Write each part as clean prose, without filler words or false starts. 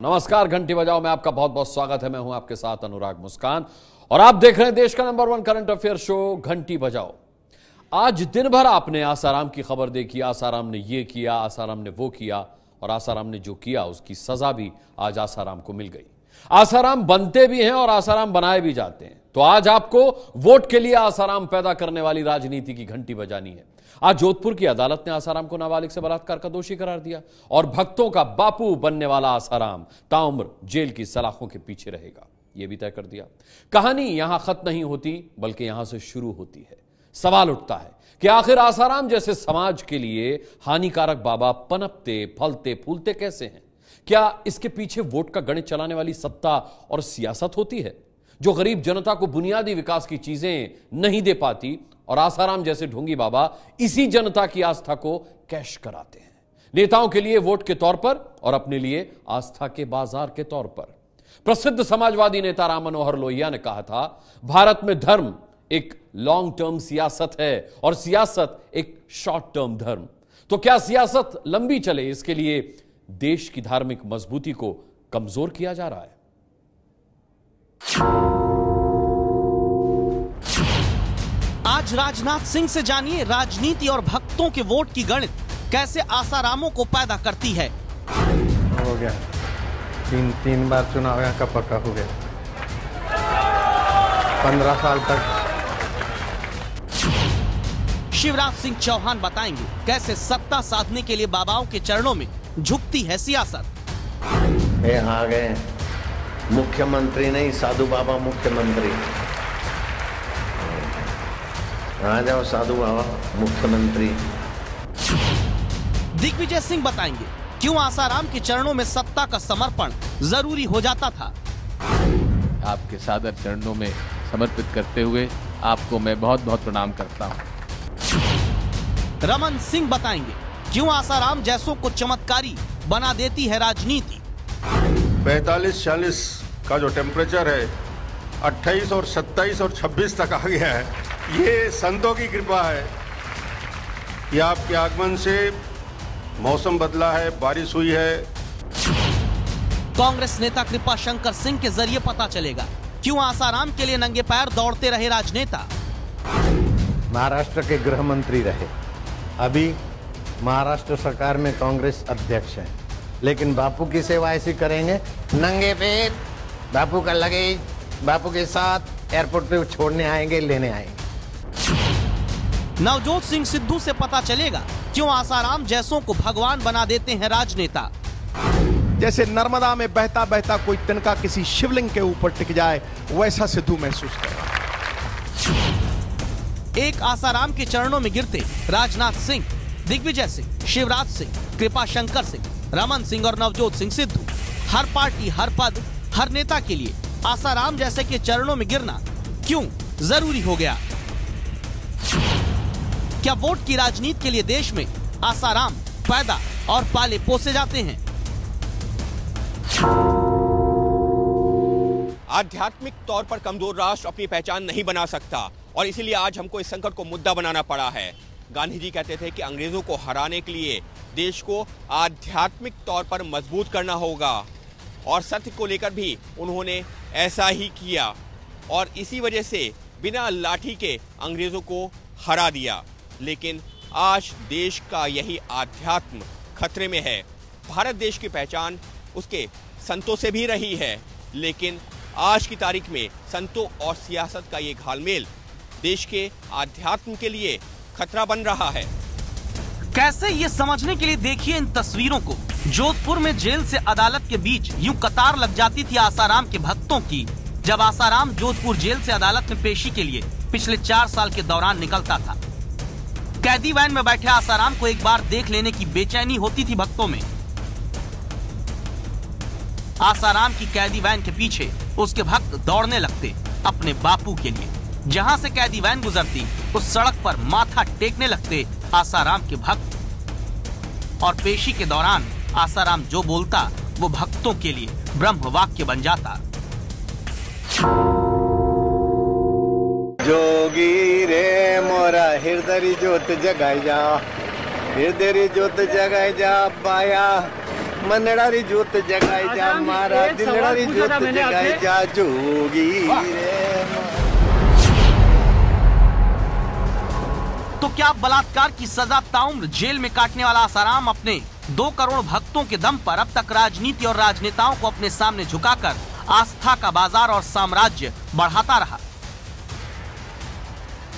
नमस्कार, घंटी बजाओ में आपका बहुत बहुत स्वागत है। मैं हूं आपके साथ अनुराग मुस्कान और आप देख रहे हैं देश का नंबर 1 करंट अफेयर शो घंटी बजाओ। आज दिन भर आपने आसाराम की खबर देखी। आसाराम ने ये किया, आसाराम ने वो किया, और आसाराम ने जो किया उसकी सजा भी आज आसाराम को मिल गई। आसाराम बनते भी हैं और आसाराम बनाए भी जाते हैं। तो आज आपको वोट के लिए आसाराम पैदा करने वाली राजनीति की घंटी बजानी है। आज जोधपुर की अदालत ने आसाराम को नाबालिग से बलात्कार का दोषी करार दिया और भक्तों का बापू बनने वाला आसाराम ताउम्र जेल की सलाखों के पीछे रहेगा, यह भी तय कर दिया। कहानी यहां खत्म नहीं होती बल्कि यहां से शुरू होती है। सवाल उठता है कि आखिर आसाराम जैसे समाज के लिए हानिकारक बाबा पनपते फलते फूलते कैसे हैं? क्या इसके पीछे वोट का गणित चलाने वाली सत्ता और सियासत होती है जो गरीब जनता को बुनियादी विकास की चीजें नहीं दे पाती, और आसाराम जैसे ढोंगी बाबा इसी जनता की आस्था को कैश कराते हैं, नेताओं के लिए वोट के तौर पर और अपने लिए आस्था के बाजार के तौर पर? प्रसिद्ध समाजवादी नेता राम मनोहर लोहिया ने कहा था, भारत में धर्म एक लॉन्ग टर्म सियासत है और सियासत एक शॉर्ट टर्म धर्म। तो क्या सियासत लंबी चले इसके लिए देश की धार्मिक मजबूती को कमजोर किया जा रहा है? आज राजनाथ सिंह से जानिए राजनीति और भक्तों के वोट की गणित कैसे आसारामों को पैदा करती है। हो गया तीन बार चुनाव यहाँ का पक्का हो गया। 15 साल तक। शिवराज सिंह चौहान बताएंगे कैसे सत्ता साधने के लिए बाबाओं के चरणों में झुकती है सियासत। ये आ गए मुख्यमंत्री नहीं, साधु बाबा मुख्यमंत्री। आ जाओ साधु बाबा मुख्यमंत्री। दिग्विजय सिंह बताएंगे क्यों आसाराम के चरणों में सत्ता का समर्पण जरूरी हो जाता था। आपके सादर चरणों में समर्पित करते हुए आपको मैं बहुत बहुत प्रणाम करता हूँ। रमन सिंह बताएंगे क्यों आसाराम जैसों को चमत्कारी बना देती है राजनीति। 45-46 का जो टेम्परेचर है 28 और 27 और 26 तक आ गया है। ये संतों की कृपा है कि आपके आगमन से मौसम बदला है, बारिश हुई है। कांग्रेस नेता कृपा शंकर सिंह के जरिए पता चलेगा क्यों आसाराम के लिए नंगे पैर दौड़ते रहे राजनेता। महाराष्ट्र के गृह मंत्री रहे, अभी महाराष्ट्र सरकार में कांग्रेस अध्यक्ष है, लेकिन बापू की सेवा ऐसी करेंगे, नंगे पैर बापू का लगेज बापू के साथ एयरपोर्ट पे छोड़ने आएंगे, लेने आएंगे। नवजोत सिंह सिद्धू से पता चलेगा क्यों आसाराम जैसों को भगवान बना देते हैं राजनेता। जैसे नर्मदा में बहता बहता कोई तिनका किसी शिवलिंग के ऊपर टिक जाए, वैसा सिद्धू महसूस कर रहा है। एक आसाराम के चरणों में गिरते राजनाथ सिंह, दिग्विजय सिंह, शिवराज सिंह, कृपा शंकर सिंह, रमन सिंह और नवजोत सिंह सिद्धू। हर पार्टी, हर पद, हर नेता के लिए आसाराम जैसे के चरणों में गिरना क्यों जरूरी हो गया? क्या वोट की राजनीति के लिए देश में आसाराम पैदा और पाले पोसे जाते हैं? आध्यात्मिक तौर पर कमजोर राष्ट्र अपनी पहचान नहीं बना सकता और इसीलिए आज हमको इस संकट को मुद्दा बनाना पड़ा है। गांधी जी कहते थे कि अंग्रेजों को हराने के लिए देश को आध्यात्मिक तौर पर मजबूत करना होगा और सत्य को लेकर भी उन्होंने ऐसा ही किया और इसी वजह से बिना लाठी के अंग्रेजों को हरा दिया। लेकिन आज देश का यही आध्यात्म खतरे में है। भारत देश की पहचान उसके संतों से भी रही है, लेकिन आज की तारीख में संतों और सियासत का ये घालमेल देश के आध्यात्म के लिए खतरा बन रहा है। कैसे ये समझने के लिए देखिए इन तस्वीरों को। जोधपुर में जेल से अदालत के बीच यूं कतार लग जाती थी आसाराम के भक्तों की जब आसाराम जोधपुर जेल से अदालत में पेशी के लिए पिछले 4 साल के दौरान निकलता था। कैदी वैन में बैठे आसाराम को एक बार देख लेने की बेचैनी होती थी भक्तों में। आसाराम की कैदी वैन के पीछे उसके भक्त दौड़ने लगते अपने बापू के लिए। जहां से कैदी वैन गुजरती उस सड़क पर माथा टेकने लगते आसाराम के भक्त और पेशी के दौरान आसाराम जो बोलता वो भक्तों के लिए ब्रह्म वाक्य बन जाता। जोगी रे मोरा हृदय ज्योत जगाई जा, हृदय ज्योत जगाई जा पाया मनडारी जोत जगाई जा मारा दिलडारी जोत जगाई जा जोगी रे। तो क्या बलात्कार की सजा ताउम्र जेल में काटने वाला आसाराम अपने 2 करोड़ भक्तों के दम पर अब तक राजनीति और राजनेताओं को अपने सामने झुकाकर आस्था का बाजार और साम्राज्य बढ़ाता रहा?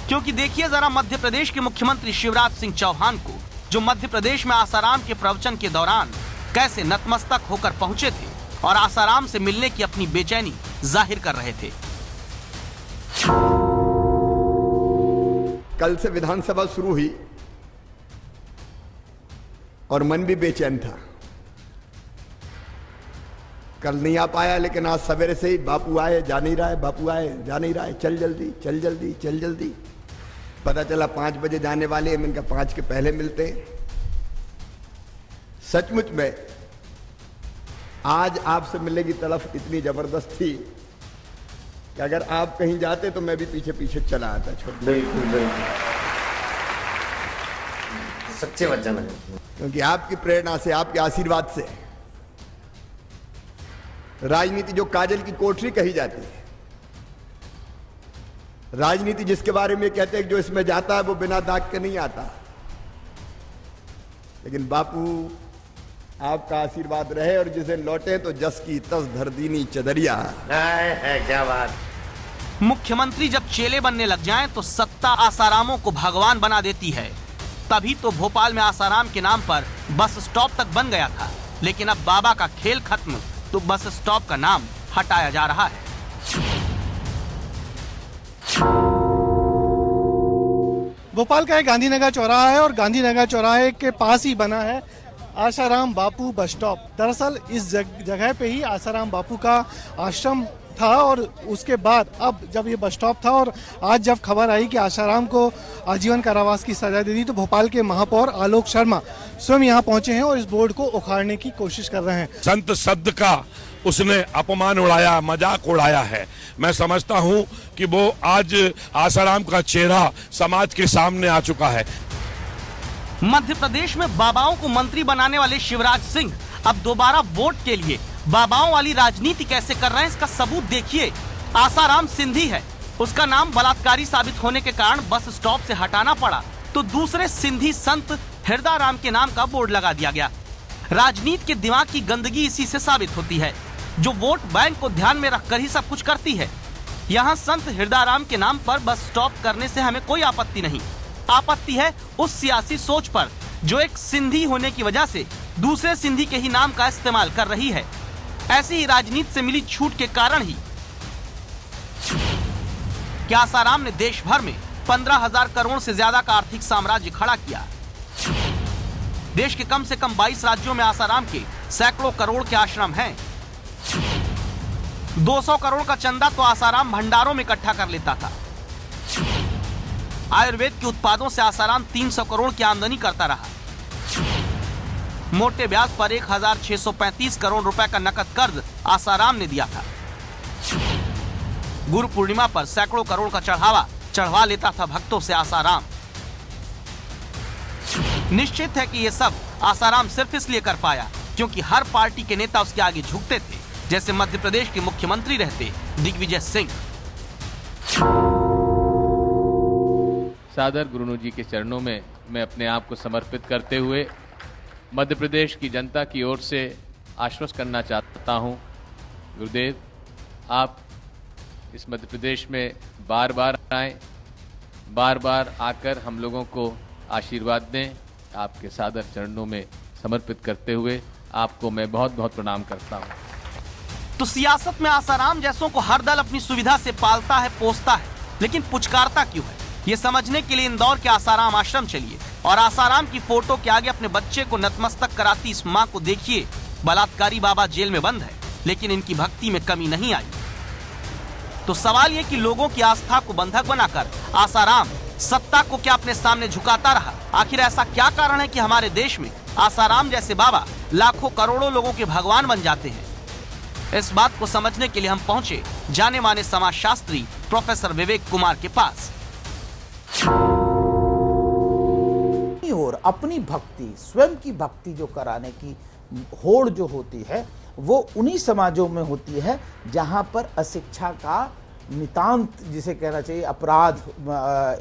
क्योंकि देखिए जरा मध्य प्रदेश के मुख्यमंत्री शिवराज सिंह चौहान को, जो मध्य प्रदेश में आसाराम के प्रवचन के दौरान कैसे नतमस्तक होकर पहुंचे थे और आसाराम से मिलने की अपनी बेचैनी जाहिर कर रहे थे। कल से विधानसभा शुरू हुई और मन भी बेचैन था। कल नहीं आ पाया, लेकिन आज सवेरे से ही बापू आए जा नहीं रहा है, बापू आए जा नहीं रहा है, चल जल्दी चल जल्दी चल जल्दी। पता चला 5 बजे जाने वाले हैं, इनका 5 के पहले मिलते हैं। सचमुच में आज आपसे मिलने की तड़फ इतनी जबरदस्त थी कि अगर आप कहीं जाते तो मैं भी पीछे पीछे चला आता। बिल्कुल बिल्कुल सच्चे वचन है, क्योंकि आपकी प्रेरणा से, आपके आशीर्वाद से राजनीति जो काजल की कोठरी कही जाती है, राजनीति जिसके बारे में कहते हैं कि जो इसमें जाता है वो बिना दाग के नहीं आता, लेकिन बापू आपका आशीर्वाद रहे और जिसे लौटे तो जस की तस धरदीनी चदरिया है। क्या बात। मुख्यमंत्री जब चेले बनने लग जाएं तो सत्ता आसारामों को भगवान बना देती है। तभी तो भोपाल में आसाराम के नाम पर बस स्टॉप तक बन गया था, लेकिन अब बाबा का खेल खत्म तो बस स्टॉप का नाम हटाया जा रहा है। भोपाल का एक गांधीनगर चौराहा है और गांधीनगर चौराहे के पास ही बना है आसाराम बापू बस स्टॉप। दरअसल इस जगह पे ही आसाराम बापू का आश्रम था और उसके बाद अब जब ये बस स्टॉप था और आज जब खबर आई कि आसाराम को आजीवन कारावास की सजा दे दी, तो भोपाल के महापौर आलोक शर्मा स्वयं यहाँ पहुंचे हैं और इस बोर्ड को उखाड़ने की कोशिश कर रहे हैं। संत शब्द का उसने अपमान उड़ाया, मजाक उड़ाया है। मैं समझता हूँ कि वो आज आसाराम का चेहरा समाज के सामने आ चुका है। मध्य प्रदेश में बाबाओं को मंत्री बनाने वाले शिवराज सिंह अब दोबारा वोट के लिए बाबाओं वाली राजनीति कैसे कर रहे हैं, इसका सबूत देखिए। आसाराम सिंधी है, उसका नाम बलात्कारी साबित होने के कारण बस स्टॉप से हटाना पड़ा, तो दूसरे सिंधी संत हृदयराम के नाम का बोर्ड लगा दिया गया। राजनीति के दिमाग की गंदगी इसी से साबित होती है, जो वोट बैंक को ध्यान में रखकर ही सब कुछ करती है। यहाँ संत हृदयराम के नाम पर बस स्टॉप करने से हमें कोई आपत्ति नहीं। आपत्ति है उस सियासी सोच पर जो एक सिंधी होने की वजह से दूसरे सिंधी के ही नाम का इस्तेमाल कर रही है। ऐसी ही राजनीति से मिली छूट के कारण ही क्या आसाराम ने देश भर में 15,000 करोड़ से ज्यादा का आर्थिक साम्राज्य खड़ा किया। देश के कम से कम 22 राज्यों में आसाराम के सैकड़ों करोड़ के आश्रम हैं। 200 करोड़ का चंदा तो आसाराम भंडारों में इकट्ठा कर लेता था। आयुर्वेद के उत्पादों से आसाराम 300 करोड़ की आमदनी करता रहा। मोटे ब्याज पर 1,635 करोड़ रुपए का नकद कर्ज आसाराम ने दिया था। गुरु पूर्णिमा पर सैकड़ों करोड़ का चढ़ावा चढ़वा लेता था भक्तों से आसाराम। निश्चित है कि ये सब आसाराम सिर्फ इसलिए कर पाया क्योंकि हर पार्टी के नेता उसके आगे झुकते थे, जैसे मध्य प्रदेश के मुख्यमंत्री रहते दिग्विजय सिंह। सादर गुरुनु जी के चरणों में मैं अपने आप को समर्पित करते हुए मध्य प्रदेश की जनता की ओर से आश्वस्त करना चाहता हूं, गुरुदेव आप इस मध्य प्रदेश में बार बार आएं, बार बार आकर हम लोगों को आशीर्वाद दें। आपके सादर चरणों में समर्पित करते हुए आपको मैं बहुत बहुत प्रणाम करता हूं। तो सियासत में आसाराम जैसों को हर दल अपनी सुविधा से पालता है, पोसता है, लेकिन पुचकारता क्यों है, ये समझने के लिए इंदौर के आसाराम आश्रम चलिए और आसाराम की फोटो के आगे अपने बच्चे को नतमस्तक कराती इस माँ को देखिए। बलात्कारी बाबा जेल में बंद है, लेकिन इनकी भक्ति में कमी नहीं आई। तो सवाल ये कि लोगों की आस्था को बंधक बनाकर आसाराम सत्ता को क्या अपने सामने झुकाता रहा। आखिर ऐसा क्या कारण है कि हमारे देश में आसाराम जैसे बाबा लाखों करोड़ों लोगों के भगवान बन जाते हैं। इस बात को समझने के लिए हम पहुंचे जाने माने समाजशास्त्री प्रोफेसर विवेक कुमार के पास। और अपनी भक्ति, स्वयं की भक्ति जो कराने की होड़ जो होती है वो उन्हीं समाजों में होती है जहां पर अशिक्षा का नितांत, जिसे कहना चाहिए अपराध,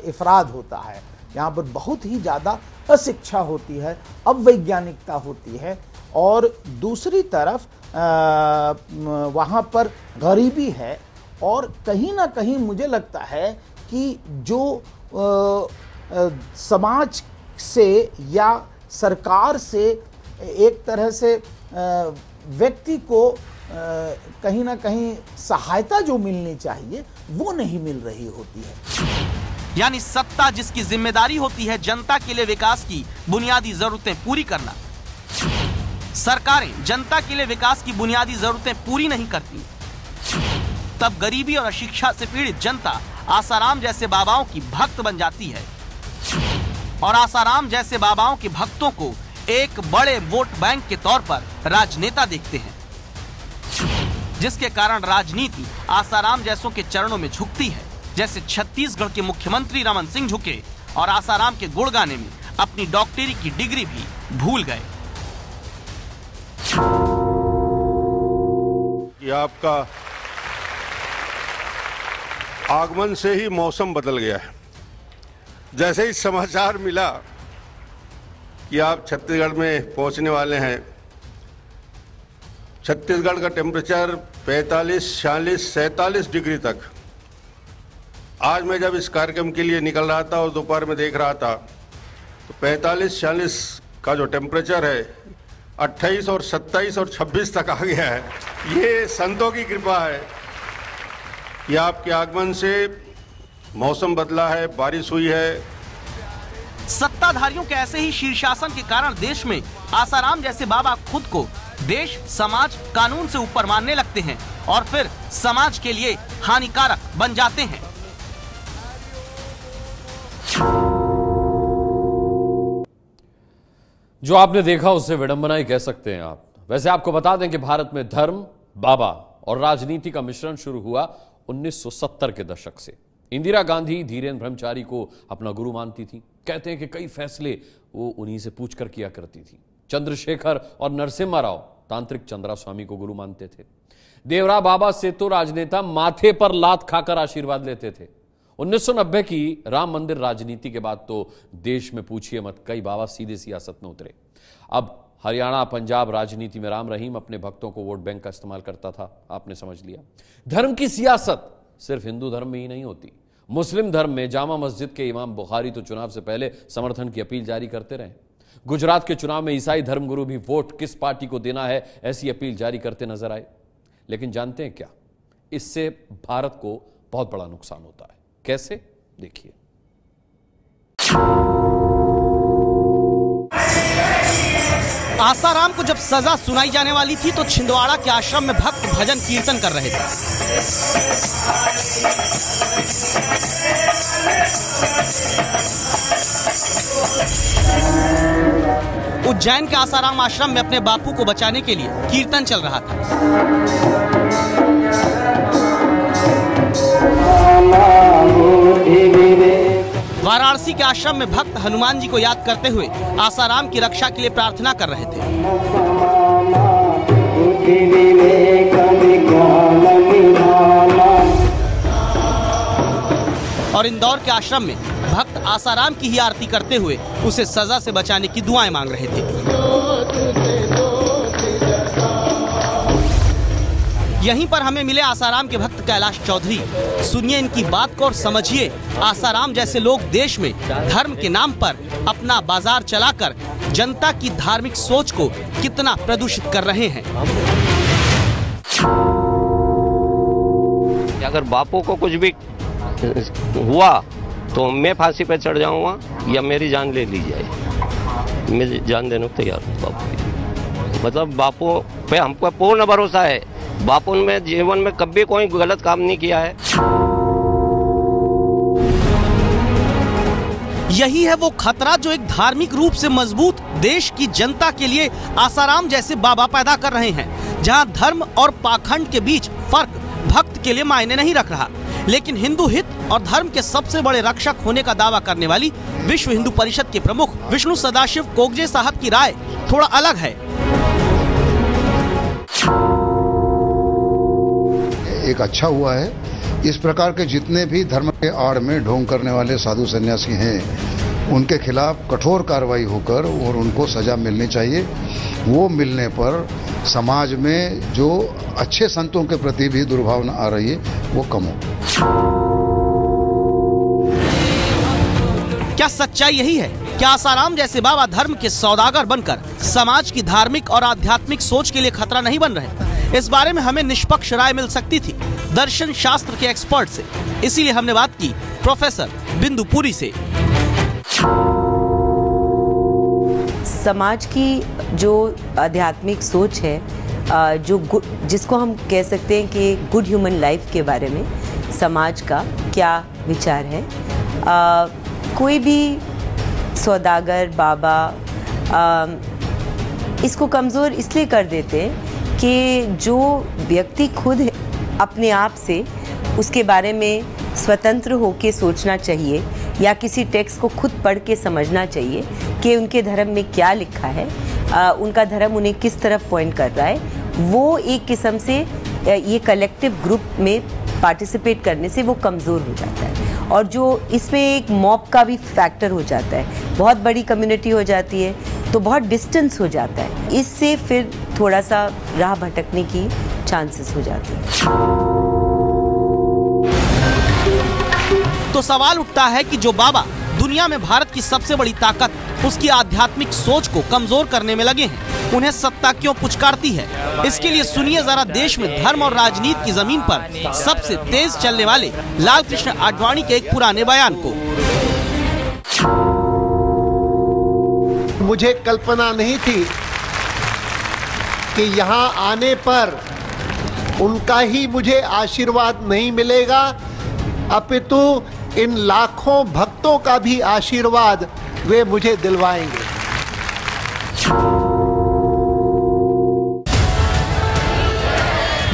इफराद होता है। यहाँ पर बहुत ही ज़्यादा अशिक्षा होती है, अवैज्ञानिकता होती है, और दूसरी तरफ वहाँ पर गरीबी है। और कहीं ना कहीं मुझे लगता है कि जो समाज से या सरकार से एक तरह से व्यक्ति को कहीं ना कहीं सहायता जो मिलनी चाहिए वो नहीं मिल रही होती है। यानी सत्ता जिसकी जिम्मेदारी होती है जनता के लिए विकास की बुनियादी जरूरतें पूरी करना, सरकारें जनता के लिए विकास की बुनियादी जरूरतें पूरी नहीं करती, तब गरीबी और अशिक्षा से पीड़ित जनता आसाराम जैसे बाबाओं की भक्त बन जाती है और आसाराम जैसे बाबाओं के भक्तों को एक बड़े वोट बैंक के तौर पर राजनेता देखते हैं, जिसके कारण राजनीति आसाराम जैसों के चरणों में झुकती है। जैसे छत्तीसगढ़ के मुख्यमंत्री रमन सिंह झुके और आसाराम के गुण गाने में अपनी डॉक्टरी की डिग्री भी भूल गए। ये आपका आगमन से ही मौसम बदल गया है। जैसे ही समाचार मिला कि आप छत्तीसगढ़ में पहुंचने वाले हैं, छत्तीसगढ़ का टेम्परेचर 45, 46, 47 डिग्री तक। आज मैं जब इस कार्यक्रम के लिए निकल रहा था और दोपहर में देख रहा था तो 45, 46 का जो टेम्परेचर है 28 और 27 और 26 तक आ गया है। ये संतों की कृपा है कि आपके आगमन से मौसम बदला है, बारिश हुई है। सत्ताधारियों के ऐसे ही शीर्षासन के कारण देश में आसाराम जैसे बाबा खुद को देश, समाज, कानून से ऊपर मानने लगते हैं और फिर समाज के लिए हानिकारक बन जाते हैं। जो आपने देखा उसे विडंबना ही कह सकते हैं आप। वैसे आपको बता दें कि भारत में धर्म, बाबा और राजनीति का मिश्रण शुरू हुआ 1970 के दशक से। इंदिरा गांधी धीरेन्द्र ब्रह्मचारी को अपना गुरु मानती थी। कहते हैं कि कई फैसले वो उन्हीं से पूछकर किया करती थी। चंद्रशेखर और नरसिम्हा राव तांत्रिक चंद्रास्वामी को गुरु मानते थे। देवरा बाबा से तो राजनेता माथे पर लात खाकर आशीर्वाद लेते थे। 1990 की राम मंदिर राजनीति के बाद तो देश में पूछिए मत, कई बाबा सीधे सियासत में उतरे। अब हरियाणा, पंजाब राजनीति में राम रहीम अपने भक्तों को वोट बैंक का इस्तेमाल करता था, आपने समझ लिया। धर्म की सियासत सिर्फ हिंदू धर्म में ही नहीं होती। मुस्लिम धर्म में जामा मस्जिद के इमाम बुखारी तो चुनाव से पहले समर्थन की अपील जारी करते रहे। गुजरात के चुनाव में ईसाई धर्मगुरु भी वोट किस पार्टी को देना है ऐसी अपील जारी करते नजर आए। लेकिन जानते हैं क्या, इससे भारत को बहुत बड़ा नुकसान होता है। कैसे, देखिए। आसाराम को जब सजा सुनाई जाने वाली थी तो छिंदवाड़ा के आश्रम में भक्त भजन कीर्तन कर रहे थे। उज्जैन के आसाराम आश्रम में अपने बापू को बचाने के लिए कीर्तन चल रहा था। वाराणसी के आश्रम में भक्त हनुमान जी को याद करते हुए आसाराम की रक्षा के लिए प्रार्थना कर रहे थे। और इंदौर के आश्रम में भक्त आसाराम की ही आरती करते हुए उसे सजा से बचाने की दुआएं मांग रहे थे। यहीं पर हमें मिले आसाराम के भक्त कैलाश चौधरी। सुनिए इनकी बात को और समझिए आसाराम जैसे लोग देश में धर्म के नाम पर अपना बाजार चलाकर जनता की धार्मिक सोच को कितना प्रदूषित कर रहे हैं। अगर बापू को कुछ भी हुआ तो मैं फांसी पे चढ़ जाऊंगा या मेरी जान ले ली जाए। मैं जान देने को तैयार हूँ बापू की। मतलब बापू पे हमको पूर्ण भरोसा है। बापू ने जीवन में कभी कोई गलत काम नहीं किया है। यही है वो खतरा जो एक धार्मिक रूप से मजबूत देश की जनता के लिए आसाराम जैसे बाबा पैदा कर रहे हैं, जहां धर्म और पाखंड के बीच फर्क भक्त के लिए मायने नहीं रख रहा। लेकिन हिंदू हित और धर्म के सबसे बड़े रक्षक होने का दावा करने वाली विश्व हिंदू परिषद के प्रमुख विष्णु सदाशिव कोगजे साहब की राय थोड़ा अलग है। एक अच्छा हुआ है। इस प्रकार के जितने भी धर्म के आड़ में ढोंग करने वाले साधु सन्यासी हैं, उनके खिलाफ कठोर कार्रवाई होकर और उनको सजा मिलनी चाहिए। वो मिलने पर समाज में जो अच्छे संतों के प्रति भी दुर्भावना आ रही है वो कम हो। क्या सच्चाई यही है? क्या आसाराम जैसे बाबा धर्म के सौदागर बनकर समाज की धार्मिक और आध्यात्मिक सोच के लिए खतरा नहीं बन रहे? इस बारे में हमें निष्पक्ष राय मिल सकती थी दर्शन शास्त्र के एक्सपर्ट से। इसीलिए हमने बात की प्रोफेसर बिंदु पुरी से। समाज की जो आध्यात्मिक सोच है, जो जिसको हम कह सकते हैं कि गुड ह्यूमन लाइफ के बारे में समाज का क्या विचार है। कोई भी सौदागर बाबा इसको कमज़ोर इसलिए कर देते हैं कि जो व्यक्ति खुद अपने आप से उसके बारे में स्वतंत्र होकर सोचना चाहिए या किसी टेक्स्ट को खुद पढ़ के समझना चाहिए कि उनके धर्म में क्या लिखा है, उनका धर्म उन्हें किस तरफ पॉइंट कर रहा है, वो एक किस्म से ये कलेक्टिव ग्रुप में पार्टिसिपेट करने से वो कमज़ोर हो जाता है। और जो इसमें एक मॉब का भी फैक्टर हो जाता है, बहुत बड़ी कम्युनिटी हो जाती है तो बहुत डिस्टेंस हो जाता है, इससे फिर थोड़ा सा राह भटकने की चांसेस हो जाते हैं। तो सवाल उठता है कि जो बाबा दुनिया में भारत की सबसे बड़ी ताकत उसकी आध्यात्मिक सोच को कमजोर करने में लगे हैं, उन्हें सत्ता क्यों पुचकारती है? इसके लिए सुनिए जरा देश में धर्म और राजनीति की जमीन पर सबसे तेज चलने वाले लाल कृष्ण आडवाणी के एक पुराने बयान को। मुझे कल्पना नहीं थी कि यहाँ आने पर उनका ही मुझे आशीर्वाद नहीं मिलेगा, अपितु इन लाखों भक्तों का भी आशीर्वाद वे मुझे दिलवाएंगे।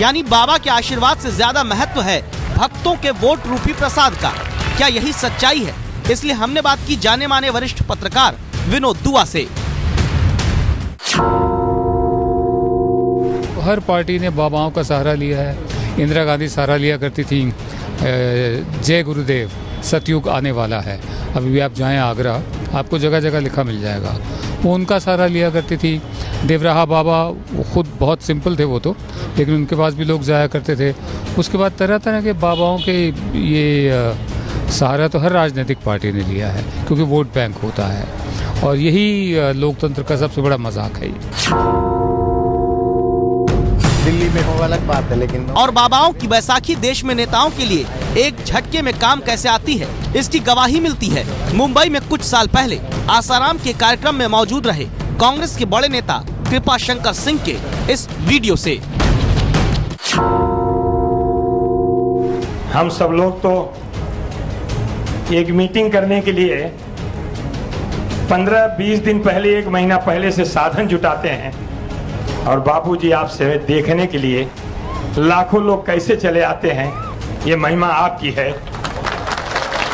यानी बाबा के आशीर्वाद से ज्यादा महत्व है भक्तों के वोट रूपी प्रसाद का। क्या यही सच्चाई है? इसलिए हमने बात की जाने माने वरिष्ठ पत्रकार विनोद दुआ से। हर पार्टी ने बाबाओं का सहारा लिया है। इंदिरा गांधी सहारा लिया करती थी, जय गुरुदेव सतयुग आने वाला है। अभी भी आप जाएं आगरा, आपको जगह जगह लिखा मिल जाएगा। वो उनका सहारा लिया करती थी। देवराहा बाबा वो खुद बहुत सिंपल थे वो तो, लेकिन उनके पास भी लोग जाया करते थे। उसके बाद तरह तरह के बाबाओं के ये सहारा तो हर राजनीतिक पार्टी ने लिया है, क्योंकि वोट बैंक होता है और यही लोकतंत्र का सबसे बड़ा मजाक है। दिल्ली में हो अलग बात है, लेकिन और बाबाओं की बैसाखी देश में नेताओं के लिए एक झटके में काम कैसे आती है, इसकी गवाही मिलती है मुंबई में कुछ साल पहले आसाराम के कार्यक्रम में मौजूद रहे कांग्रेस के बड़े नेता कृपा शंकर सिंह के इस वीडियो से। हम सब लोग तो एक मीटिंग करने के लिए 15-20 दिन पहले, 1 महीना पहले से साधन जुटाते हैं, और बापूजी आपसे देखने के लिए लाखों लोग कैसे चले आते हैं, ये महिमा आपकी है।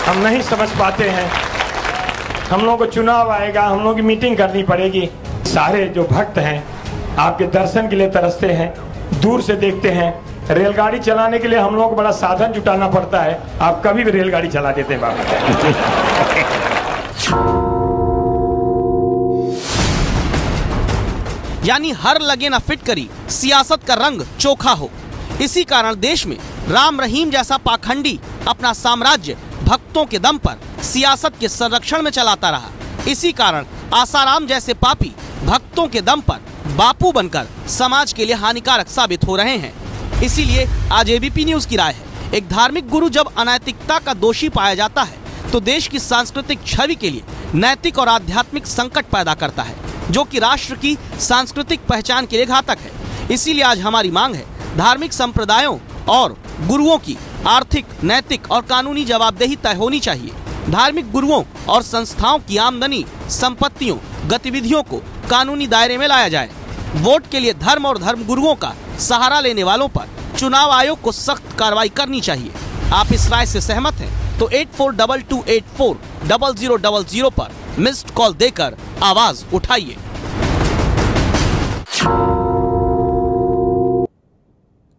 हम नहीं समझ पाते हैं। हम लोगों को चुनाव आएगा, हम लोगों की मीटिंग करनी पड़ेगी। सारे जो भक्त हैं आपके दर्शन के लिए तरसते हैं, दूर से देखते हैं। रेलगाड़ी चलाने के लिए हम लोगों को बड़ा साधन जुटाना पड़ता है, आप कभी भी रेलगाड़ी चला देते हैं बाबा। यानी हर लगे न फिट करी सियासत का रंग चोखा हो। इसी कारण देश में राम रहीम जैसा पाखंडी अपना साम्राज्य भक्तों के दम पर सियासत के संरक्षण में चलाता रहा। इसी कारण आसाराम जैसे पापी भक्तों के दम पर बापू बनकर समाज के लिए हानिकारक साबित हो रहे हैं। इसीलिए आज एबीपी न्यूज की राय है, एक धार्मिक गुरु जब अनैतिकता का दोषी पाया जाता है तो देश की सांस्कृतिक छवि के लिए नैतिक और आध्यात्मिक संकट पैदा करता है, जो कि राष्ट्र की सांस्कृतिक पहचान के लिए घातक है। इसीलिए आज हमारी मांग है धार्मिक संप्रदायों और गुरुओं की आर्थिक, नैतिक और कानूनी जवाबदेही तय होनी चाहिए। धार्मिक गुरुओं और संस्थाओं की आमदनी, संपत्तियों, गतिविधियों को कानूनी दायरे में लाया जाए। वोट के लिए धर्म और धर्म गुरुओं का सहारा लेने वालों पर चुनाव आयोग को सख्त कार्रवाई करनी चाहिए। आप इस राय से सहमत हैं तो 8422840000 पर मिस्ड कॉल देकर आवाज उठाइए।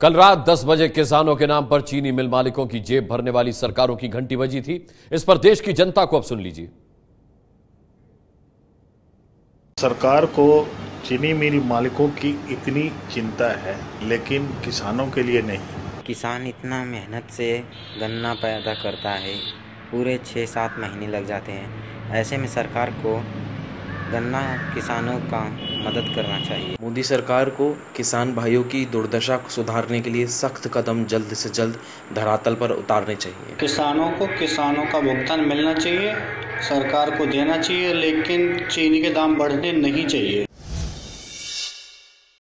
कल रात 10 बजे किसानों के नाम पर चीनी मिल मालिकों की जेब भरने वाली सरकारों की घंटी बजी थी। इस पर देश की जनता को अब सुन लीजिए। सरकार को चीनी मिल मालिकों की इतनी चिंता है, लेकिन किसानों के लिए नहीं। किसान इतना मेहनत से गन्ना पैदा करता है, पूरे 6-7 महीने लग जाते हैं। ऐसे में सरकार को गन्ना किसानों का मदद करना चाहिए। मोदी सरकार को किसान भाइयों की दुर्दशा को सुधारने के लिए सख्त कदम जल्द से जल्द धरातल पर उतारने चाहिए। किसानों को किसानों का भुगतान मिलना चाहिए, सरकार को देना चाहिए, लेकिन चीनी के दाम बढ़ने नहीं चाहिए।